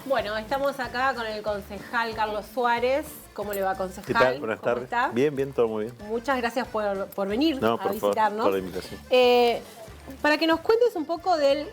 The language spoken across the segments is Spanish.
Bueno, estamos acá con el concejal Carlos Suárez. ¿Cómo le va, concejal? ¿Qué tal? Buenas ¿Cómo tardes. está? Bien, bien, todo muy bien. Muchas gracias por venir No, a por visitarnos. favor, por la invitación. Para que nos cuentes un poco del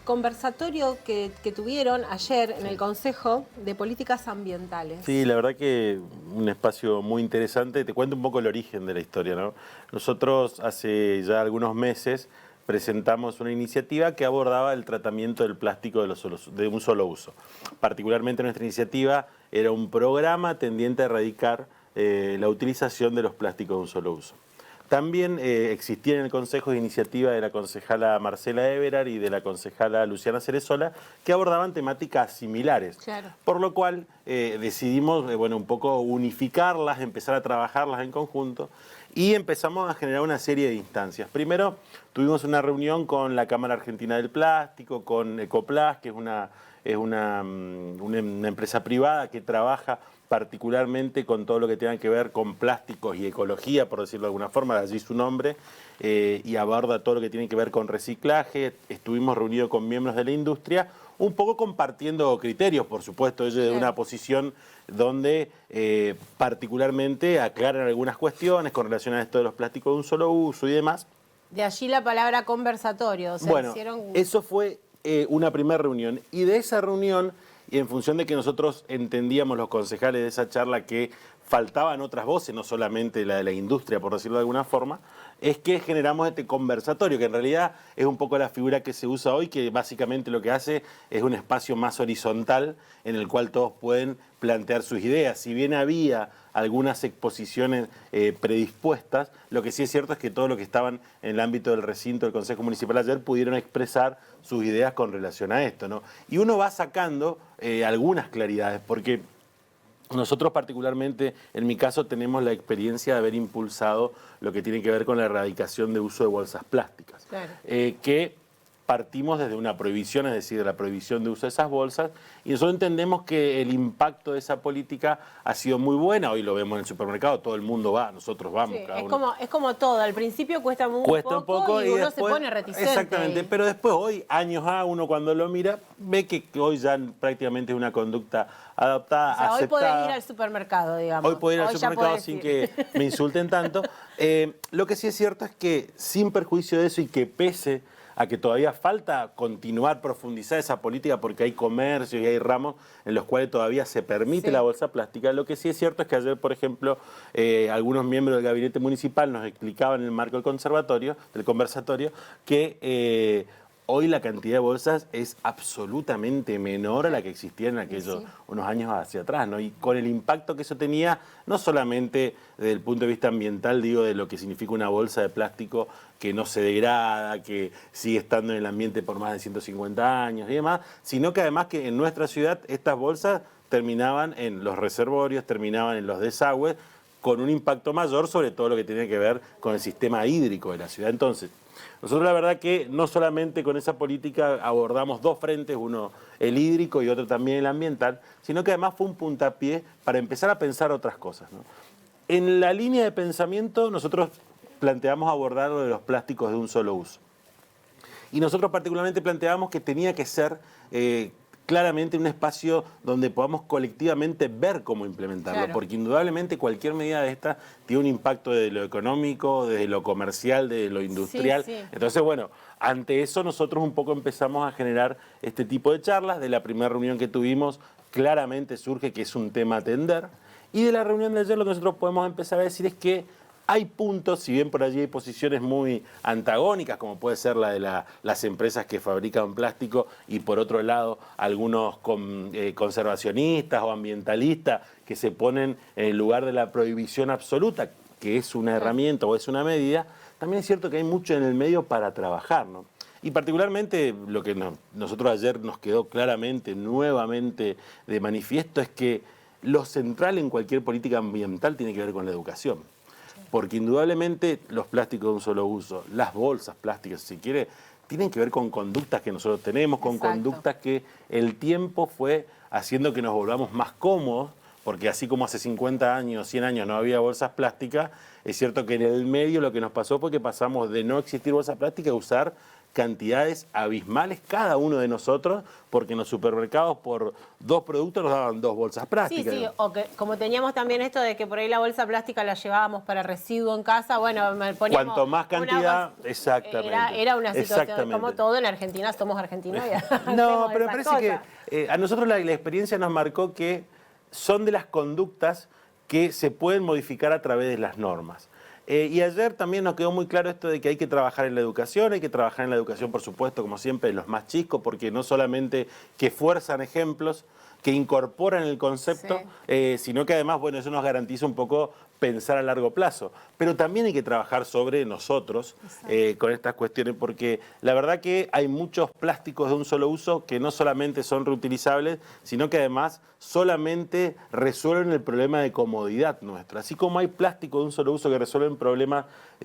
conversatorio que tuvieron ayer en el Consejo de Políticas Ambientales. Sí, la verdad que un espacio muy interesante. Te cuento un poco el origen de la historia, ¿no? Nosotros hace ya algunos meses presentamos una iniciativa que abordaba el tratamiento del plástico de un solo uso. Particularmente nuestra iniciativa era un programa tendiente a erradicar la utilización de los plásticos de un solo uso. También existía en el Consejo de iniciativa de la concejala Marcela Everard y de la concejala Luciana Cerezola que abordaban temáticas similares. Claro. Por lo cual decidimos un poco unificarlas, empezar a trabajarlas en conjunto y empezamos a generar una serie de instancias. Primero tuvimos una reunión con la Cámara Argentina del Plástico, con Ecoplas, que es una empresa privada que trabaja particularmente con todo lo que tenga que ver con plásticos y ecología, por decirlo de alguna forma, de allí su nombre, y aborda todo lo que tiene que ver con reciclaje. Estuvimos reunidos con miembros de la industria, un poco compartiendo criterios, por supuesto, ellos de una posición donde particularmente aclaran algunas cuestiones con relación a esto de los plásticos de un solo uso y demás. De allí la palabra conversatorio. O sea, Bueno, hicieron... eso fue una primera reunión, y de esa reunión, y en función de que nosotros entendíamos los concejales de esa charla que faltaban otras voces, no solamente la de la industria, por decirlo de alguna forma, es que generamos este conversatorio, que en realidad es un poco la figura que se usa hoy, que básicamente lo que hace es un espacio más horizontal en el cual todos pueden plantear sus ideas. Si bien había algunas exposiciones predispuestas, lo que sí es cierto es que todos los que estaban en el ámbito del recinto del Consejo Municipal ayer pudieron expresar sus ideas con relación a esto, ¿no? Y uno va sacando algunas claridades, porque nosotros particularmente, en mi caso, tenemos la experiencia de haber impulsado lo que tiene que ver con la erradicación de uso de bolsas plásticas, Claro. Que partimos desde una prohibición, es decir, de la prohibición de uso de esas bolsas, y nosotros entendemos que el impacto de esa política ha sido muy buena. Hoy lo vemos en el supermercado, todo el mundo va, nosotros vamos. Sí, cada es uno. como todo, al principio cuesta un poco y uno después, se pone reticente. Exactamente, pero después hoy, años A, uno cuando lo mira, ve que hoy ya prácticamente es una conducta adaptada, O sea, hoy aceptada. podés ir al supermercado, digamos. Hoy puedo ir al ya supermercado podés sin ir. que me insulten tanto. Lo que sí es cierto es que, sin perjuicio de eso y que pese a que todavía falta continuar, profundizar esa política, porque hay comercios y hay ramos en los cuales todavía se permite la bolsa plástica, lo que sí es cierto es que ayer, por ejemplo, algunos miembros del gabinete municipal nos explicaban en el marco del conversatorio, que hoy la cantidad de bolsas es absolutamente menor a la que existía en aquellos unos años hacia atrás, ¿no? Y con el impacto que eso tenía, no solamente desde el punto de vista ambiental, digo, de lo que significa una bolsa de plástico que no se degrada, que sigue estando en el ambiente por más de 150 años y demás, sino que además que en nuestra ciudad estas bolsas terminaban en los reservorios, terminaban en los desagües, con un impacto mayor sobre todo lo que tiene que ver con el sistema hídrico de la ciudad. Entonces, nosotros la verdad que no solamente con esa política abordamos dos frentes, uno el hídrico y otro también el ambiental, sino que además fue un puntapié para empezar a pensar otras cosas, ¿no? En la línea de pensamiento nosotros planteamos abordar lo de los plásticos de un solo uso. Y nosotros particularmente planteamos que tenía que ser claramente un espacio donde podamos colectivamente ver cómo implementarlo, porque indudablemente cualquier medida de esta tiene un impacto desde lo económico, desde lo comercial, desde lo industrial. Entonces, bueno, ante eso nosotros un poco empezamos a generar este tipo de charlas. De la primera reunión que tuvimos, claramente surge que es un tema a atender. Y de la reunión de ayer lo que nosotros podemos empezar a decir es que hay puntos, si bien por allí hay posiciones muy antagónicas, como puede ser la de las empresas que fabrican plástico y por otro lado algunos conservacionistas o ambientalistas que se ponen en el lugar de la prohibición absoluta, que es una herramienta o es una medida, también es cierto que hay mucho en el medio para trabajar, ¿no? Y particularmente lo que nosotros ayer nos quedó claramente, nuevamente de manifiesto, es que lo central en cualquier política ambiental tiene que ver con la educación. Porque indudablemente los plásticos de un solo uso, las bolsas plásticas, si quiere, tienen que ver con conductas que nosotros tenemos, con conductas que el tiempo fue haciendo que nos volvamos más cómodos, porque así como hace 50 años, 100 años no había bolsas plásticas, es cierto que en el medio lo que nos pasó fue que pasamos de no existir bolsas plásticas a usar cantidades abismales cada uno de nosotros, porque en los supermercados por 2 productos nos daban 2 bolsas plásticas. Sí, o que como teníamos también esto de que por ahí la bolsa plástica la llevábamos para residuo en casa, bueno, poníamos... Cuanto más cantidad, exactamente. Era una situación, como todo en Argentina, somos argentinos. No, pero me parece que a nosotros la experiencia nos marcó que son de las conductas que se pueden modificar a través de las normas. Y ayer también nos quedó muy claro esto de que hay que trabajar en la educación, hay que trabajar en la educación, por supuesto, como siempre, de los más chicos, porque no solamente que fuerzan ejemplos, que incorporan el concepto, sino que además, bueno, eso nos garantiza un poco pensar a largo plazo. Pero también hay que trabajar sobre nosotros con estas cuestiones, porque la verdad que hay muchos plásticos de un solo uso que no solamente son reutilizables, sino que además solamente resuelven el problema de comodidad nuestro. Así como hay plásticos de un solo uso que resuelven problemas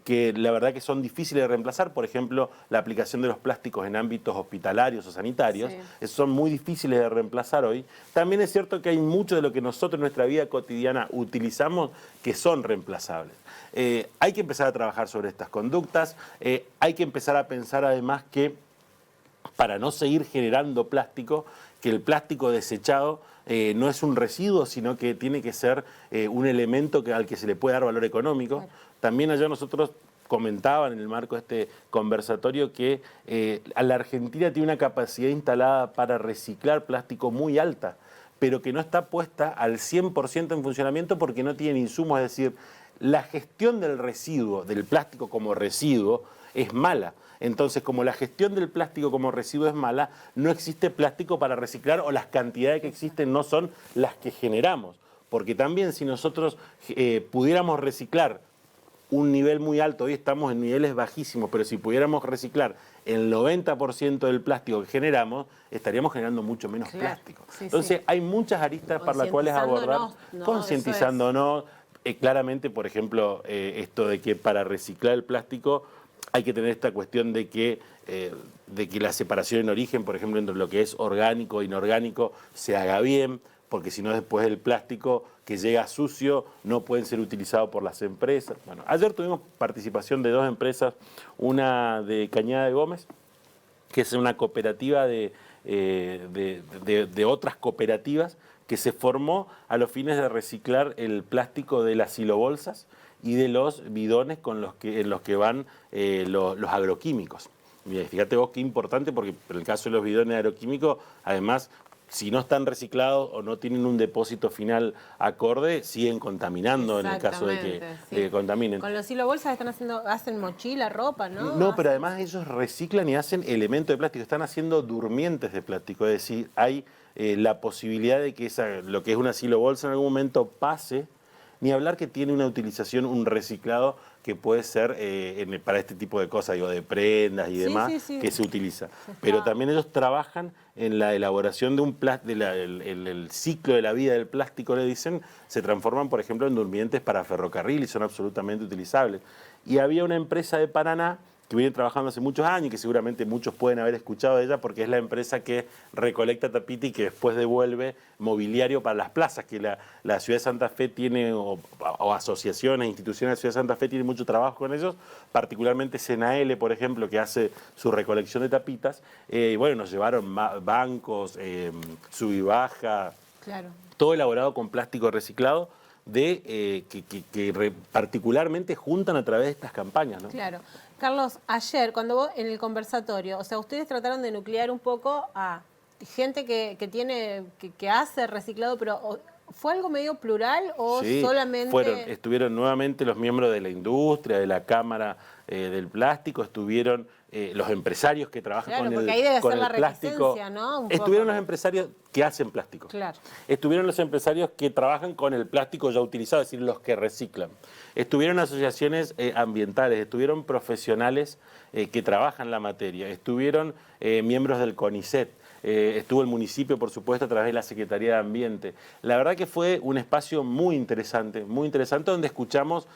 que la verdad que son difíciles de reemplazar, por ejemplo, la aplicación de los plásticos en ámbitos hospitalarios o sanitarios, son muy difíciles de reemplazar hoy. También es cierto que hay mucho de lo que nosotros en nuestra vida cotidiana utilizamos que son reemplazables. Hay que empezar a trabajar sobre estas conductas, hay que empezar a pensar además que para no seguir generando plástico, que el plástico desechado no es un residuo, sino que tiene que ser un elemento al que se le puede dar valor económico. Claro. También allá nosotros comentaban en el marco de este conversatorio que la Argentina tiene una capacidad instalada para reciclar plástico muy alta, pero que no está puesta al 100% en funcionamiento porque no tiene insumos. Es decir, la gestión del residuo, del plástico como residuo, es mala. Entonces, como la gestión del plástico como residuo es mala, no existe plástico para reciclar o las cantidades que existen no son las que generamos. Porque también si nosotros pudiéramos reciclar un nivel muy alto, hoy estamos en niveles bajísimos, pero si pudiéramos reciclar el 90% del plástico que generamos, estaríamos generando mucho menos plástico. Entonces, hay muchas aristas para las cuales abordar, concientizándonos. Claramente, por ejemplo, esto de que para reciclar el plástico hay que tener esta cuestión de que la separación en origen, por ejemplo, entre lo que es orgánico e inorgánico, se haga bien, porque si no después el plástico que llega sucio no puede ser utilizado por las empresas. Bueno, ayer tuvimos participación de 2 empresas, una de Cañada de Gómez, que es una cooperativa de otras cooperativas que se formó a los fines de reciclar el plástico de las silobolsas y de los bidones en los que van los agroquímicos. Mira, fíjate vos qué importante, porque en el caso de los bidones agroquímicos, además, si no están reciclados o no tienen un depósito final acorde, siguen contaminando en el caso de que contaminen. Con los silobolsas hacen mochila, ropa, ¿no? No, pero además ellos reciclan y hacen elementos de plástico, están haciendo durmientes de plástico, es decir, hay la posibilidad de que lo que es una silobolsa en algún momento pase, ni hablar que tiene una utilización, un reciclado que puede ser para este tipo de cosas, digo, de prendas y demás, que se utiliza. Pero también ellos trabajan en la elaboración de un plástico, el ciclo de la vida del plástico, le dicen, se transforman, por ejemplo, en durmientes para ferrocarril y son absolutamente utilizables. Y había una empresa de Paraná que viene trabajando hace muchos años y que seguramente muchos pueden haber escuchado de ella porque es la empresa que recolecta tapita y que después devuelve mobiliario para las plazas, que la Ciudad de Santa Fe tiene, o asociaciones, instituciones de la Ciudad de Santa Fe tienen mucho trabajo con ellos, particularmente Senael, por ejemplo, que hace su recolección de tapitas. Y bueno, nos llevaron bancos, sub y baja, todo elaborado con plástico reciclado, que particularmente juntan a través de estas campañas, ¿no? Claro. Carlos, ayer, cuando vos en el conversatorio, o sea, ustedes trataron de nuclear un poco a gente que hace reciclado, pero ¿fue algo medio plural o solamente...? Estuvieron nuevamente los miembros de la industria, de la Cámara del Plástico, estuvieron los empresarios que trabajan con el plástico. ¿No? Estuvieron los empresarios que hacen plástico. Claro. Estuvieron los empresarios que trabajan con el plástico ya utilizado, es decir, los que reciclan. Estuvieron asociaciones ambientales, estuvieron profesionales que trabajan la materia, estuvieron miembros del CONICET. Estuvo el municipio, por supuesto, a través de la Secretaría de Ambiente. La verdad que fue un espacio muy interesante, donde escuchamos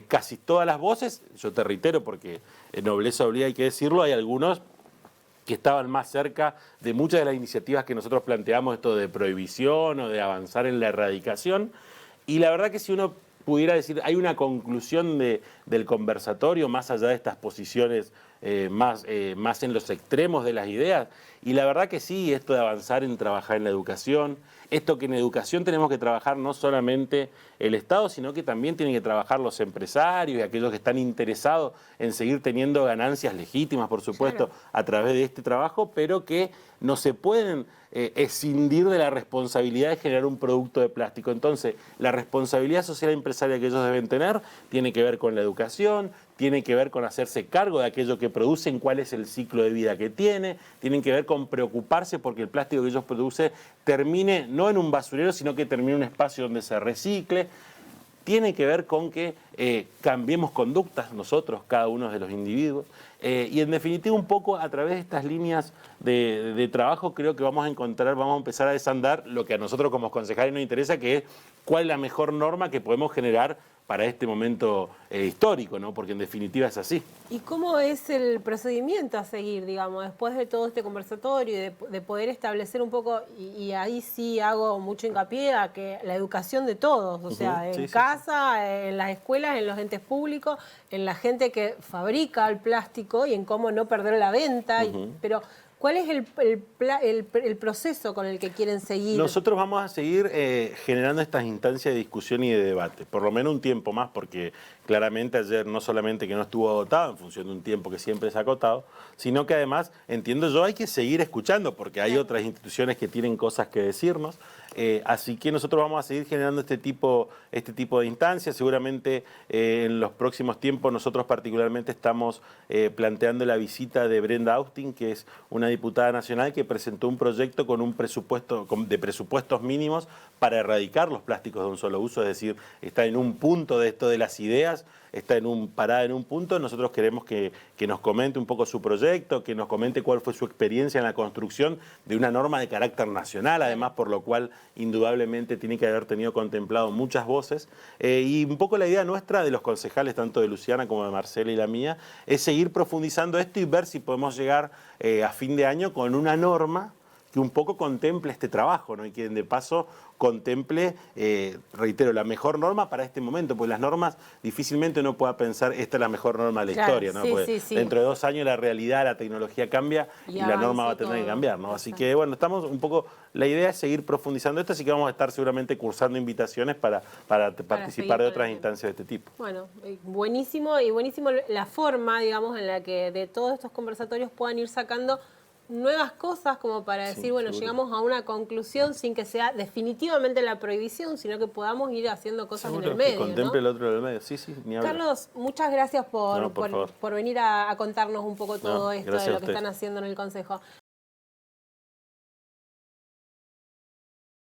casi todas las voces. Yo te reitero, porque nobleza obliga, hay que decirlo, hay algunos que estaban más cerca de muchas de las iniciativas que nosotros planteamos, esto de prohibición o de avanzar en la erradicación. Y la verdad que si uno pudiera decir, hay una conclusión del conversatorio, más allá de estas posiciones más en los extremos de las ideas. Y la verdad que sí, esto de avanzar en trabajar en la educación, esto que en educación tenemos que trabajar no solamente el Estado, sino que también tienen que trabajar los empresarios y aquellos que están interesados en seguir teniendo ganancias legítimas, por supuesto, claro, a través de este trabajo, pero que no se pueden escindir de la responsabilidad de generar un producto de plástico. Entonces, la responsabilidad social empresaria que ellos deben tener tiene que ver con la educación, tiene que ver con hacerse cargo de aquello que producen, cuál es el ciclo de vida que tienen que ver con preocuparse porque el plástico que ellos producen termine no en un basurero, sino que termine en un espacio donde se recicle. Tiene que ver con que cambiemos conductas nosotros, cada uno de los individuos. Y en definitiva, un poco a través de estas líneas de trabajo, creo que vamos a empezar a desandar lo que a nosotros como concejales nos interesa, que es cuál es la mejor norma que podemos generar para este momento histórico, ¿no? Porque en definitiva es así. ¿Y cómo es el procedimiento a seguir, digamos, después de todo este conversatorio y de poder establecer un poco, y ahí sí hago mucho hincapié a que la educación de todos, o sea, en casa, en las escuelas, en los entes públicos, en la gente que fabrica el plástico y en cómo no perder la venta, pero ¿cuál es el proceso con el que quieren seguir? Nosotros vamos a seguir generando estas instancias de discusión y de debate, por lo menos un tiempo más, porque claramente ayer no solamente que no estuvo agotado en función de un tiempo que siempre es acotado, sino que además, entiendo yo, hay que seguir escuchando, porque hay otras instituciones que tienen cosas que decirnos. Así que nosotros vamos a seguir generando este tipo de instancias. Seguramente en los próximos tiempos nosotros particularmente estamos planteando la visita de Brenda Austin, que es una diputada nacional que presentó un proyecto con un presupuesto de presupuestos mínimos para erradicar los plásticos de un solo uso, es decir, está en un punto de esto de las ideas, está parada en un punto. Nosotros queremos que nos comente un poco su proyecto, que nos comente cuál fue su experiencia en la construcción de una norma de carácter nacional, además, por lo cual indudablemente tiene que haber tenido contemplado muchas voces. Y un poco la idea nuestra de los concejales, tanto de Luciana como de Marcela y la mía, es seguir profundizando esto y ver si podemos llegar a fin de año con una norma que un poco contemple este trabajo, ¿no? Y que de paso contemple, reitero, la mejor norma para este momento, porque las normas difícilmente uno pueda pensar esta es la mejor norma de la historia, ¿no? Porque dentro de 2 años la realidad, la tecnología cambia y la norma va a tener que cambiar, ¿no? Así que bueno, estamos un poco, la idea es seguir profundizando esto, así que vamos a estar seguramente cursando invitaciones para participar de otras instancias de este tipo. Bueno, buenísimo, y buenísimo la forma, digamos, en la que de todos estos conversatorios puedan ir sacando nuevas cosas como para decir, bueno, seguro, llegamos a una conclusión sin que sea definitivamente la prohibición, sino que podamos ir haciendo cosas seguro, en el medio. Que contemple, ¿no?, el otro del medio, ni hablar. Carlos, muchas gracias por venir a contarnos un poco todo esto de lo que están haciendo en el Consejo.